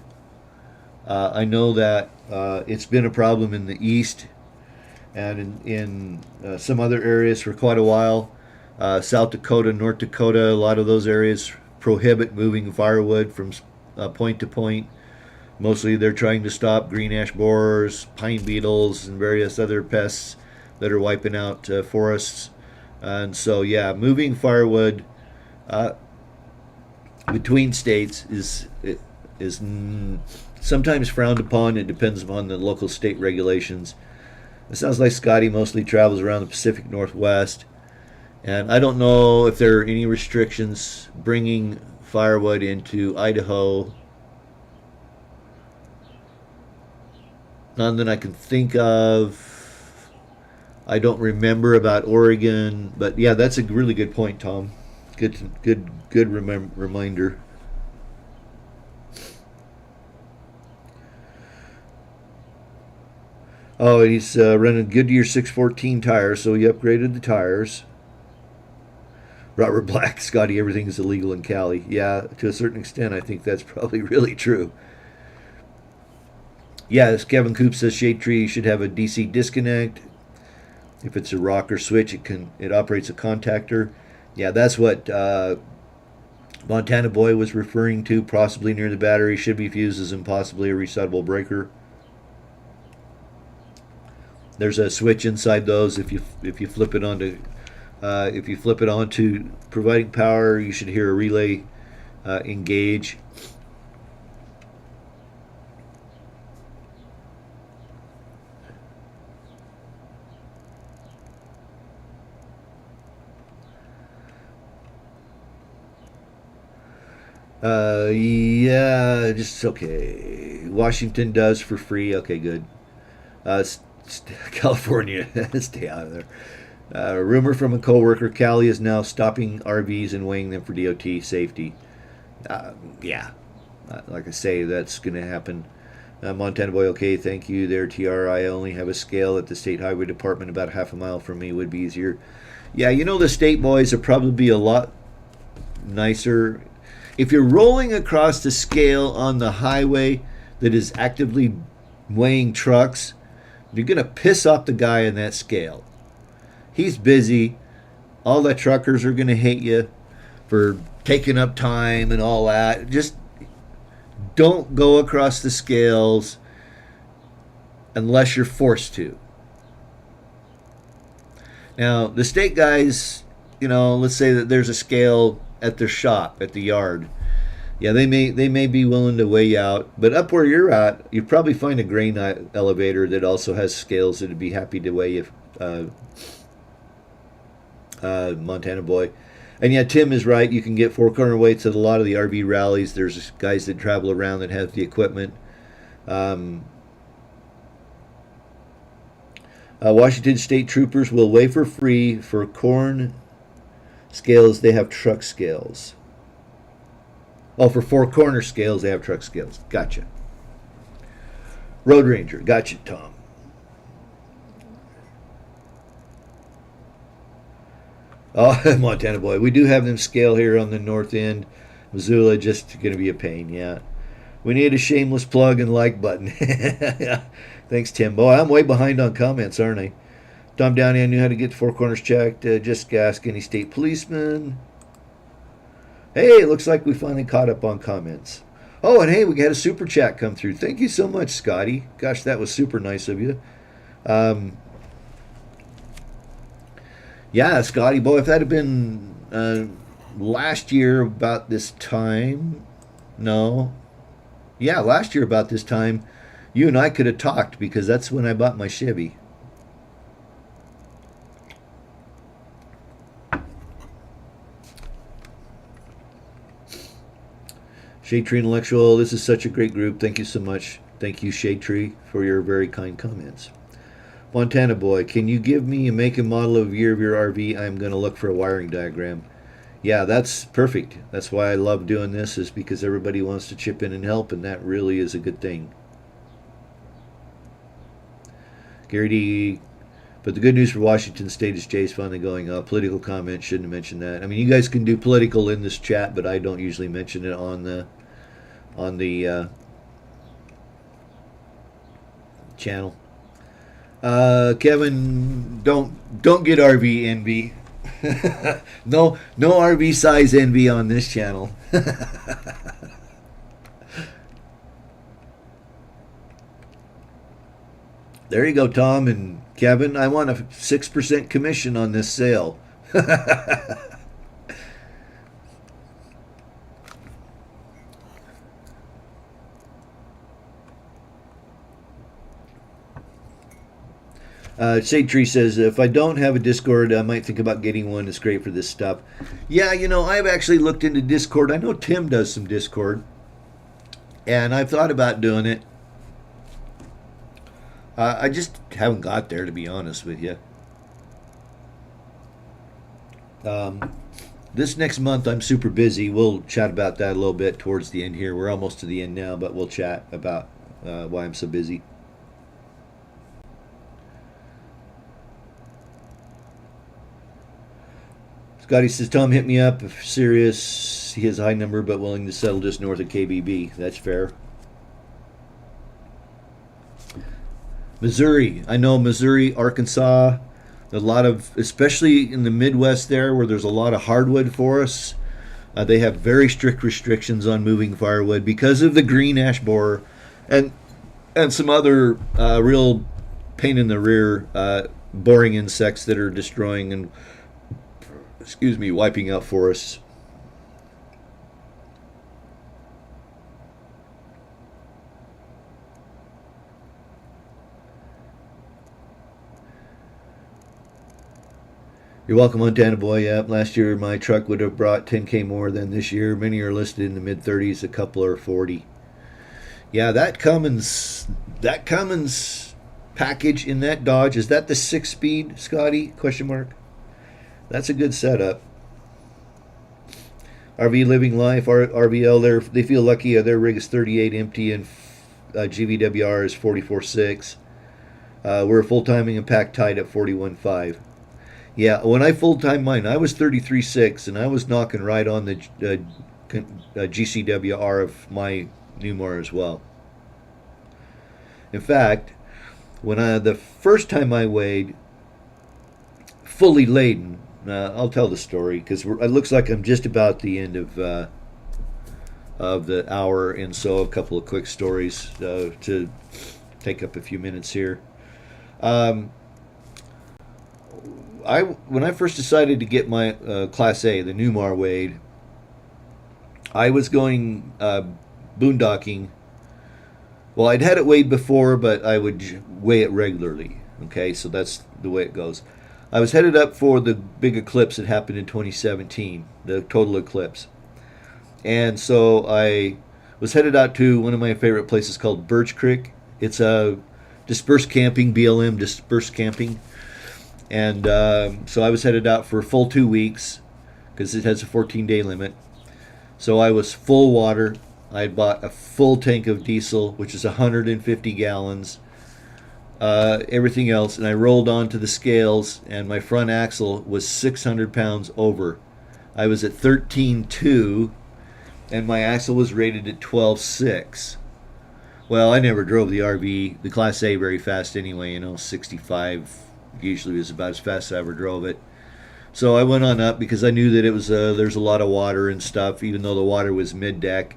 I know that it's been a problem in the east and in some other areas for quite a while. South Dakota, North Dakota, a lot of those areas prohibit moving firewood from point to point. Mostly they're trying to stop green ash borers, pine beetles, and various other pests that are wiping out forests. And so, yeah, moving firewood between states is sometimes frowned upon. It depends upon the local state regulations. It sounds like Scotty mostly travels around the Pacific Northwest. And I don't know if there are any restrictions bringing firewood into Idaho. None that I can think of. I don't remember about Oregon, but yeah, that's a really good point, Tom. Good reminder. Oh, he's running Goodyear 614 tires, so he upgraded the tires. Robert Black, Scotty, everything is illegal in Cali. Yeah, to a certain extent, I think that's probably really true. Yeah, as Kevin Coop says, Shade Tree should have a DC disconnect. If it's a rocker switch, it operates a contactor. Yeah, that's what Montana Boy was referring to, possibly near the battery. Should be fuses and possibly a resettable breaker. There's a switch inside those. If you flip it onto providing power, you should hear a relay engage. Yeah, just okay. Washington does for free. Okay, good. California, stay out of there. Rumor from a coworker: Cali is now stopping RVs and weighing them for DOT safety. Yeah, like I say, that's going to happen. Montana Boy, okay, thank you there, TR. I only have a scale at the State Highway Department about half a mile from me. Would be easier. Yeah, you know, the state boys would probably be a lot nicer. If you're rolling across the scale on the highway that is actively weighing trucks, you're going to piss off the guy in that scale. He's busy. All the truckers are going to hate you for taking up time and all that. Just don't go across the scales unless you're forced to. Now, the state guys, you know, let's say that there's a scale at their shop, at the yard. Yeah, they may be willing to weigh you out, but up where you're at, you probably find a grain elevator that also has scales that'd be happy to weigh you, Montana Boy. And yeah, Tim is right. You can get four-corner weights at a lot of the RV rallies. There's guys that travel around that have the equipment. Washington State Troopers will weigh for free for corn scales. They have truck scales. Oh, for four-corner scales, they have truck scales. Gotcha. Road Ranger. Gotcha, Tom. Oh, Montana Boy. We do have them scale here on the north end. Missoula, just going to be a pain, yeah. We need a shameless plug and like button. Thanks, Tim. Boy, I'm way behind on comments, aren't I? Tom Downey, I knew how to get the four corners checked. Just ask any state policeman. Hey, it looks like we finally caught up on comments. Oh, and hey, we got a super chat come through. Thank you so much, Scotty. Gosh, that was super nice of you. Yeah, Scotty, boy, if that had been last year about this time, no. Yeah, last year about this time, you and I could have talked because that's when I bought my Chevy. Shade Tree Intellectual, this is such a great group. Thank you so much. Thank you, Shade Tree, for your very kind comments. Montana Boy, can you give me a make and model of year of your RV? I'm going to look for a wiring diagram. Yeah, that's perfect. That's why I love doing this, is because everybody wants to chip in and help, and that really is a good thing. Gary D, But the good news for Washington State is Jay's finally going up. Political comment, shouldn't have mentioned that. I mean, you guys can do political in this chat, but I don't usually mention it on the channel. Kevin, don't get RV envy. no RV size envy on this channel. There you go, Tom and Kevin. I want a 6% commission on this sale. Shade Tree says, if I don't have a Discord, I might think about getting one. It's great for this stuff. Yeah, you know, I've actually looked into Discord. I know Tim does some Discord, and I've thought about doing it. I just haven't got there, to be honest with you. This next month, I'm super busy. We'll chat about that a little bit towards the end here. We're almost to the end now, but we'll chat about why I'm so busy. Scotty says, Tom hit me up if serious. He has a high number, but willing to settle just north of KBB. That's fair. Missouri. I know Missouri, Arkansas, a lot of, especially in the Midwest there where there's a lot of hardwood forests, they have very strict restrictions on moving firewood because of the green ash borer and some other real pain in the rear boring insects that are destroying and wiping out forests. You're welcome, Montana boy. Yep, last year my truck would have brought 10K more than this year. Many are listed in the mid-30s, a couple are 40. Yeah, that Cummins package in that Dodge, is that the 6-speed, Scotty? Question mark. That's a good setup. RV Living Life, RVL, they feel lucky. Their rig is 38 empty and GVWR is 44.6. We're full-timing and pack tight at 41.5. Yeah, when I full-time mine, I was 33.6 and I was knocking right on the GCWR of my Newmar as well. In fact, when the first time I weighed fully laden, I'll tell the story because it looks like I'm just about the end of the hour, and so a couple of quick stories to take up a few minutes here. When I first decided to get my Class A, the Newmar weighed, I was going boondocking. Well, I'd had it weighed before, but I would weigh it regularly. Okay, so that's the way it goes. I was headed up for the big eclipse that happened in 2017, the total eclipse. And so I was headed out to one of my favorite places called Birch Creek. It's a dispersed camping, BLM dispersed camping. And so I was headed out for a full 2 weeks because it has a 14-day limit. So I was full water. I had bought a full tank of diesel, which is 150 gallons. Everything else, and I rolled onto the scales, and my front axle was 600 pounds over. I was at 13.2, and my axle was rated at 12.6. Well, I never drove the RV, the Class A, very fast anyway. 65 usually was about as fast as I ever drove it. So I went on up because I knew that it was there's a lot of water and stuff, even though the water was mid-deck.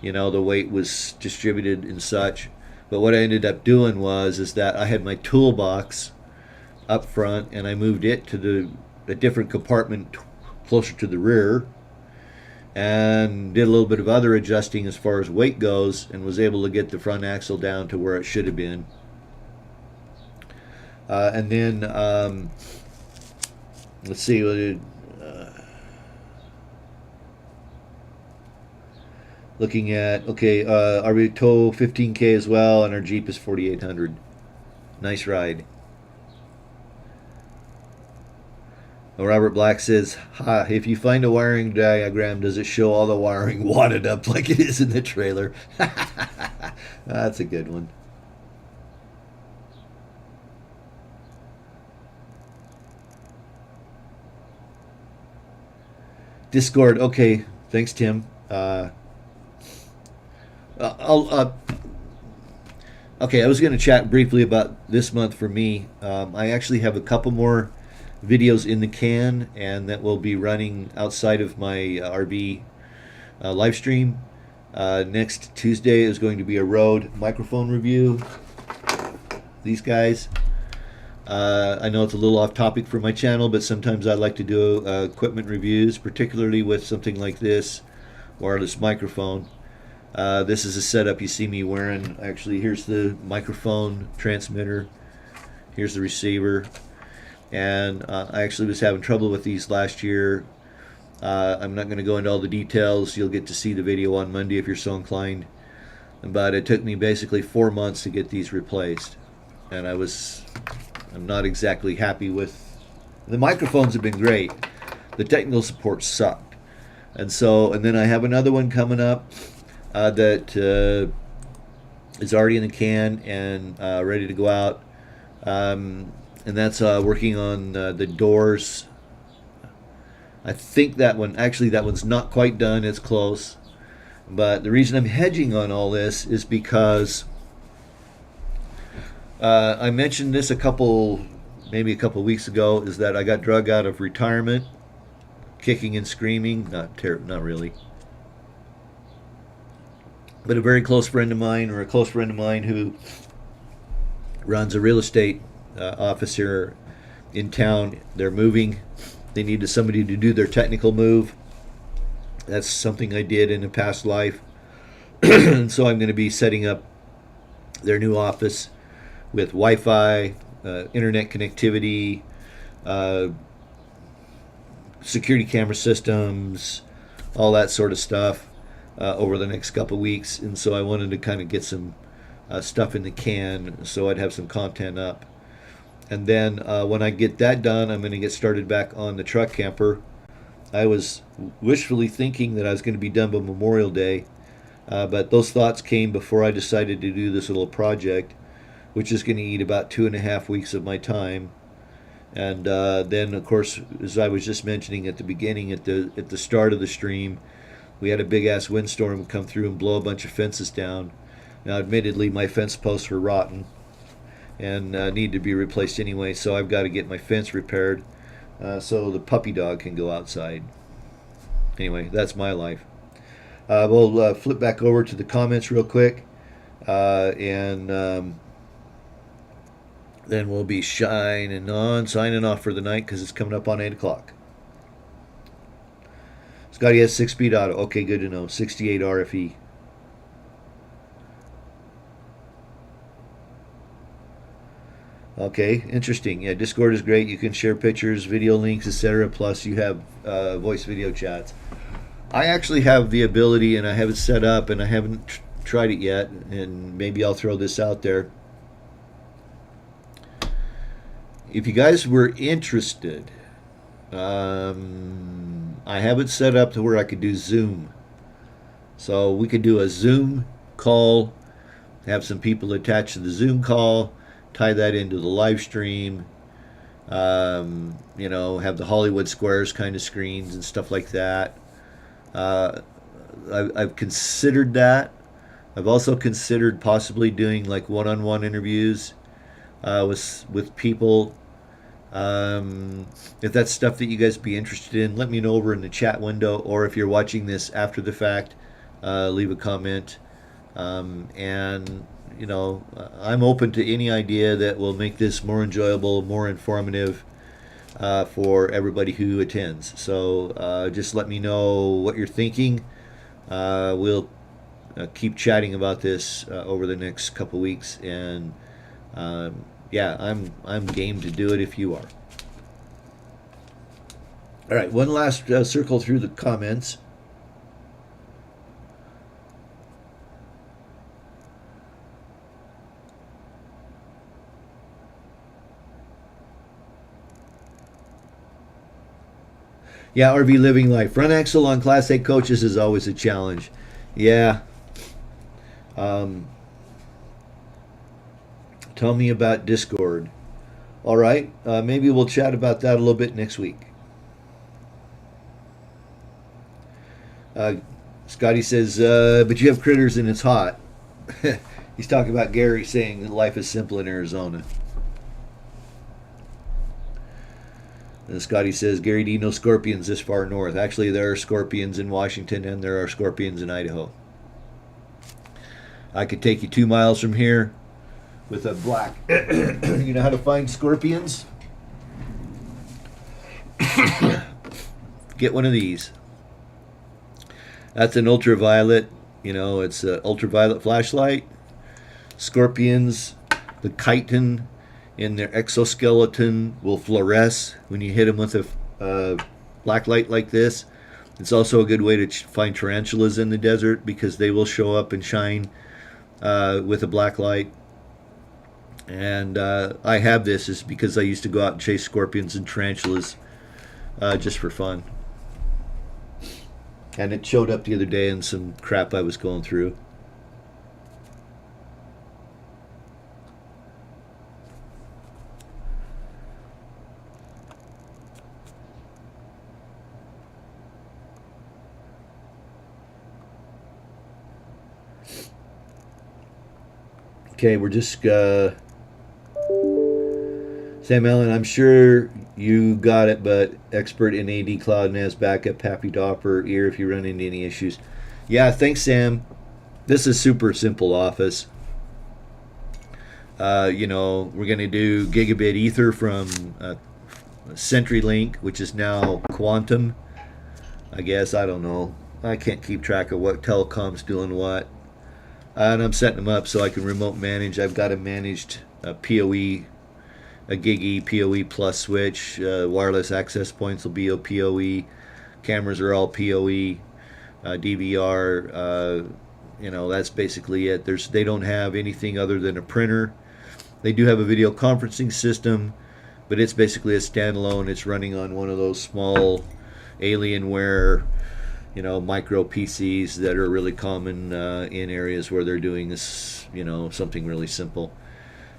The weight was distributed and such. But what I ended up doing is that I had my toolbox up front, and I moved it to a different compartment closer to the rear, and did a little bit of other adjusting as far as weight goes, and was able to get the front axle down to where it should have been. And then, let's see, looking at, our tow 15K as well, and our Jeep is 4,800. Nice ride. Robert Black says, if you find a wiring diagram, does it show all the wiring wadded up like it is in the trailer? That's a good one. Discord. Okay, thanks, Tim. I'll Okay, I was going to chat briefly about this month for me. I actually have a couple more videos in the can, and that will be running outside of my RV live stream. Next Tuesday is going to be a Rode microphone review. These guys. I know it's a little off topic for my channel, but sometimes I like to do equipment reviews, particularly with something like this wireless microphone. This is a setup you see me wearing. Actually, here's the microphone transmitter. Here's the receiver. And I actually was having trouble with these last year. I'm not going to go into all the details. You'll get to see the video on Monday if you're so inclined. But it took me basically 4 months to get these replaced. And I'm not exactly happy with... The microphones have been great. The technical support sucked. And then I have another one coming up. That is already in the can and ready to go out, and that's working on the doors. I think that one's not quite done. It's close, but the reason I'm hedging on all this is because I mentioned this maybe a couple weeks ago, is that I got drug out of retirement, kicking and screaming. Not really. But a very close friend of mine, or a close friend of mine who runs a real estate office here in town, they're moving. They needed somebody to do their technical move. That's something I did in a past life. And so I'm going to be setting up their new office with Wi-Fi, internet connectivity, security camera systems, all that sort of stuff. Over the next couple weeks, and so I wanted to kind of get some stuff in the can so I'd have some content up. And then when I get that done, I'm going to get started back on the truck camper. I was wishfully thinking that I was going to be done by Memorial Day, but those thoughts came before I decided to do this little project, which is going to eat about 2.5 weeks of my time. And then, of course, as I was just mentioning at the beginning, at the start of the stream, we had a big-ass windstorm come through and blow a bunch of fences down. Now, admittedly, my fence posts were rotten and need to be replaced anyway, so I've got to get my fence repaired so the puppy dog can go outside. Anyway, that's my life. We'll flip back over to the comments real quick, and then we'll be signing off for the night because it's coming up on 8 o'clock. Scotty has 6-speed auto. Okay, good to know. 68 RFE. Okay, interesting. Yeah, Discord is great. You can share pictures, video links, etc. Plus, you have voice video chats. I actually have the ability, and I have it set up, and I haven't tried it yet, and maybe I'll throw this out there. If you guys were interested... I have it set up to where I could do Zoom. So we could do a Zoom call, have some people attached to the Zoom call, tie that into the live stream, have the Hollywood Squares kind of screens and stuff like that. I've considered that. I've also considered possibly doing like one-on-one interviews with people. If that's stuff that you guys be interested in, let me know over in the chat window, or if you're watching this after the fact, leave a comment. And I'm open to any idea that will make this more enjoyable, more informative for everybody who attends. So just let me know what you're thinking. We'll keep chatting about this over the next couple weeks, and yeah, I'm game to do it if you are. All right, one last circle through the comments. Yeah, RV living life. Front axle on Class 8 coaches is always a challenge. Yeah. Tell me about Discord. All right, maybe we'll chat about that a little bit next week. Scotty says, but you have critters and it's hot. He's talking about Gary saying that life is simple in Arizona. And Scotty says, Gary D, no scorpions this far north. Actually, there are scorpions in Washington and there are scorpions in Idaho. I could take you 2 miles from here with a black. You know how to find scorpions? Get one of these. That's an ultraviolet. You know, it's an ultraviolet flashlight. Scorpions, the chitin in their exoskeleton will fluoresce when you hit them with a black light like this. It's also a good way to find tarantulas in the desert because they will show up and shine with a black light. And I have this is because I used to go out and chase scorpions and tarantulas just for fun. And it showed up the other day in some crap I was going through. Okay, we're just Sam Allen, I'm sure you got it, but expert in AD Cloud NAS backup, happy to offer ear if you run into any issues. Yeah, thanks, Sam. This is super simple office. You know, we're going to do gigabit ether from CenturyLink, which is now Quantum. I guess, I don't know. I can't keep track of what telecom's doing what. And I'm setting them up so I can remote manage. I've got a managed PoE, a GigE PoE plus switch. Wireless access points will be a PoE. Cameras are all PoE. DVR. You know, that's basically it. They don't have anything other than a printer. They do have a video conferencing system, but it's basically a standalone. It's running on one of those small Alienware, you know, micro PCs that are really common in areas where they're doing this, you know, something really simple.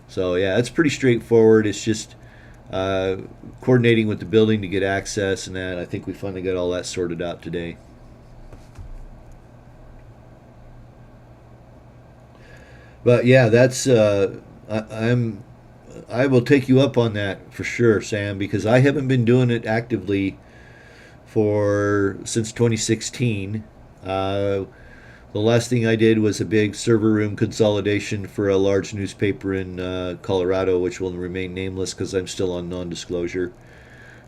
So yeah, it's pretty straightforward. It's just coordinating with the building to get access and that. I think we finally got all that sorted out today. But yeah, that's I will take you up on that for sure, Sam, because I haven't been doing it actively since 2016. The last thing I did was a big server room consolidation for a large newspaper in Colorado, which will remain nameless because I'm still on non-disclosure.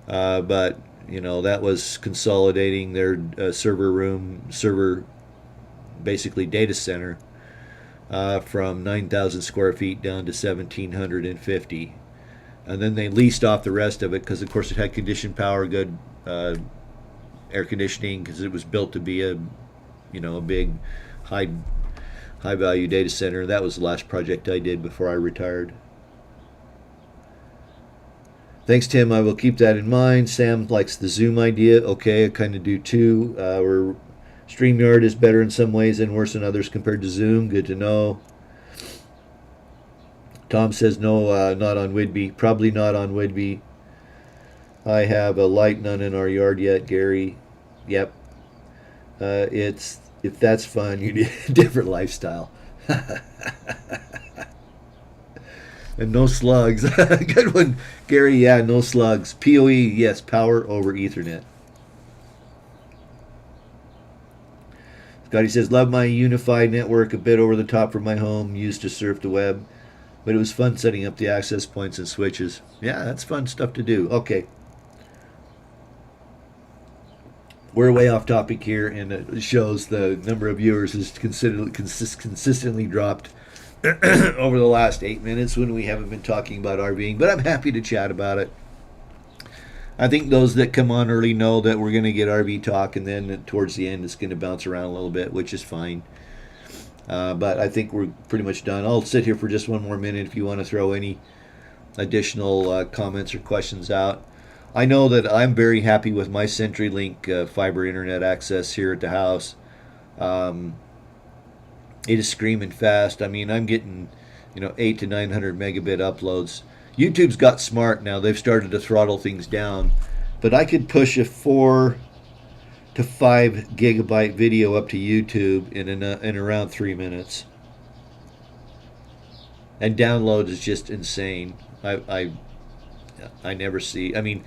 But you know, that was consolidating their server, basically data center, from 9,000 square feet down to 1,750, and then they leased off the rest of it because, of course, it had conditioned power, good air conditioning, because it was built to be a big high value data center. That was the last project I did before I retired. Thanks, Tim. I will keep that in mind. Sam likes the Zoom idea. Okay, I kind of do too. StreamYard is better in some ways and worse in others compared to Zoom. Good to know. Tom says no, not on Whidbey. Probably not on Whidbey. I have a light, none in our yard yet, Gary. Yep. If that's fun, you need a different lifestyle. And no slugs. Good one, Gary. Yeah, no slugs. PoE, yes, power over Ethernet. Scotty says, love my unified network, a bit over the top for my home, used to surf the web, but it was fun setting up the access points and switches. Yeah, that's fun stuff to do. Okay. We're way off topic here, and it shows the number of viewers has consistently dropped over the last 8 minutes when we haven't been talking about RVing, but I'm happy to chat about it. I think those that come on early know that we're going to get RV talk, and then towards the end it's going to bounce around a little bit, which is fine. But I think we're pretty much done. I'll sit here for just one more minute if you want to throw any additional comments or questions out. I know that I'm very happy with my CenturyLink fiber internet access here at the house. It is screaming fast. I mean, I'm getting 800 to 900 megabit uploads. YouTube's got smart now. They've started to throttle things down, but I could push a 4 to to 5 gigabyte video up to YouTube in around 3 minutes. And download is just insane. I never see. I mean,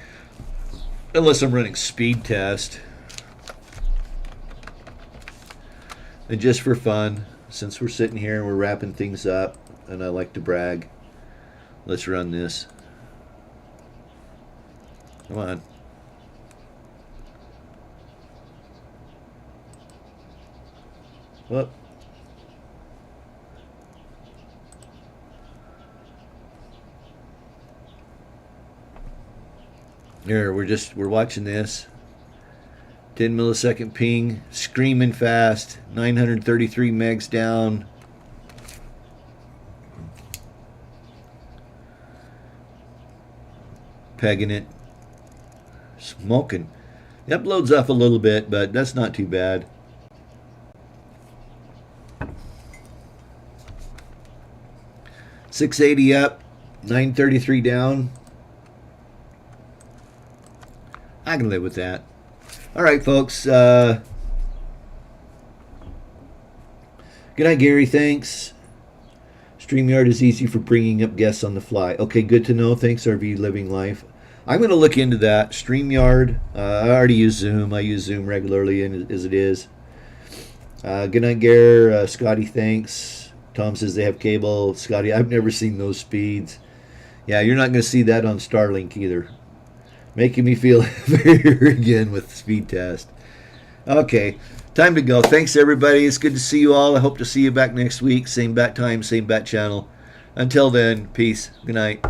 unless I'm running speed test. And just for fun, since we're sitting here and we're wrapping things up, and I like to brag, let's run this. Come on. Whoop. Here, we're watching this. 10 millisecond ping, screaming fast, 933 megs down. Pegging it. Smoking. The upload's up a little bit, but that's not too bad. $680 up, 933 down. I can live with that. All right, folks. Good night, Gary. Thanks. StreamYard is easy for bringing up guests on the fly. Okay, good to know. Thanks, RV Living Life. I'm going to look into that. StreamYard. I already use Zoom. I use Zoom regularly as it is. Good night, Gary. Scotty, thanks. Tom says they have cable. Scotty, I've never seen those speeds. Yeah, you're not going to see that on Starlink either. Making me feel inferior again with speed test. Okay, time to go. Thanks, everybody. It's good to see you all. I hope to see you back next week. Same bat time, same bat channel. Until then, peace. Good night.